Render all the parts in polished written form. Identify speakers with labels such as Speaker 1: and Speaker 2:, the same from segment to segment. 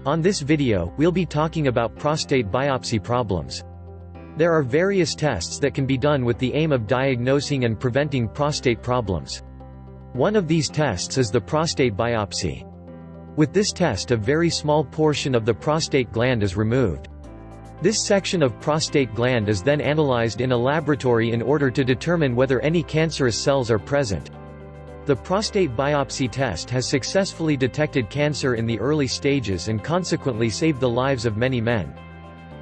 Speaker 1: On this video, we'll be talking about prostate biopsy problems. There are various tests that can be done with the aim of diagnosing and preventing prostate problems. One of these tests is the prostate biopsy. With this test, a very small portion of the prostate gland is removed. This section of prostate gland is then analyzed in a laboratory in order to determine whether any cancerous cells are present. The prostate biopsy test has successfully detected cancer in the early stages and consequently saved the lives of many men.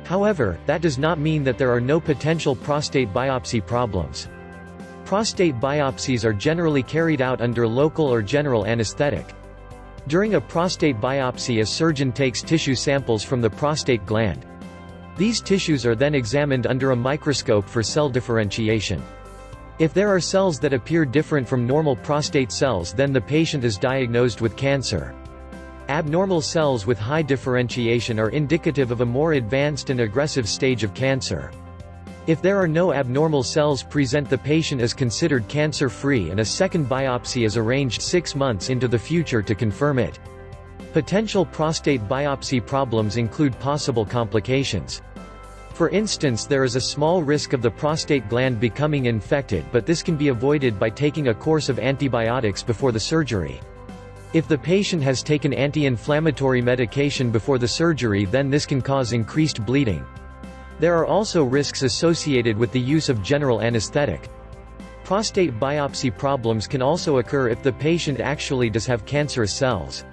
Speaker 1: However, that does not mean that there are no potential prostate biopsy problems. Prostate biopsies are generally carried out under local or general anesthetic. During a prostate biopsy, a surgeon takes tissue samples from the prostate gland. These tissues are then examined under a microscope for cell differentiation. If there are cells that appear different from normal prostate cells, then the patient is diagnosed with cancer. Abnormal cells with high differentiation are indicative of a more advanced and aggressive stage of cancer. If there are no abnormal cells present, the patient is considered cancer-free and a second biopsy is arranged 6 months into the future to confirm it. Potential prostate biopsy problems include possible complications. For instance, there is a small risk of the prostate gland becoming infected, but this can be avoided by taking a course of antibiotics before the surgery. If the patient has taken anti-inflammatory medication before the surgery, then this can cause increased bleeding. There are also risks associated with the use of general anesthetic. Prostate biopsy problems can also occur if the patient actually does have cancerous cells.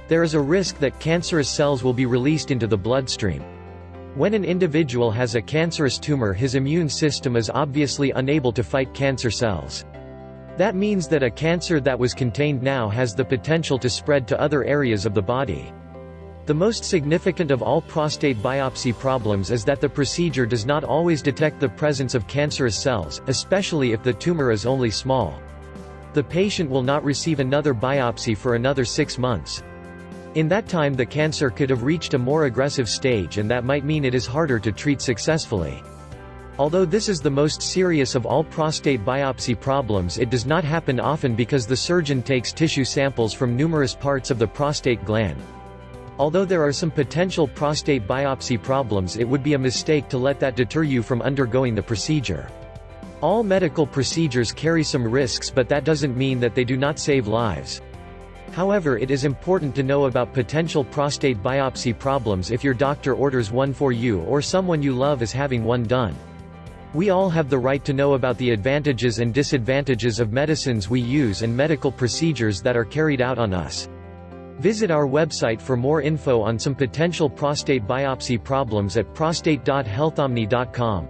Speaker 1: There is a risk that cancerous cells will be released into the bloodstream. When an individual has a cancerous tumor, his immune system is obviously unable to fight cancer cells. That means that a cancer that was contained now has the potential to spread to other areas of the body. The most significant of all prostate biopsy problems is that the procedure does not always detect the presence of cancerous cells, especially if the tumor is only small. The patient will not receive another biopsy for another 6 months. In that time, the cancer could have reached a more aggressive stage, and that might mean it is harder to treat successfully. Although this is the most serious of all prostate biopsy problems, it does not happen often because the surgeon takes tissue samples from numerous parts of the prostate gland. Although there are some potential prostate biopsy problems, it would be a mistake to let that deter you from undergoing the procedure. All medical procedures carry some risks, but that doesn't mean that they do not save lives. However, it is important to know about potential prostate biopsy problems if your doctor orders one for you or someone you love is having one done. We all have the right to know about the advantages and disadvantages of medicines we use and medical procedures that are carried out on us. Visit our website for more info on some potential prostate biopsy problems at prostate.healthomni.com.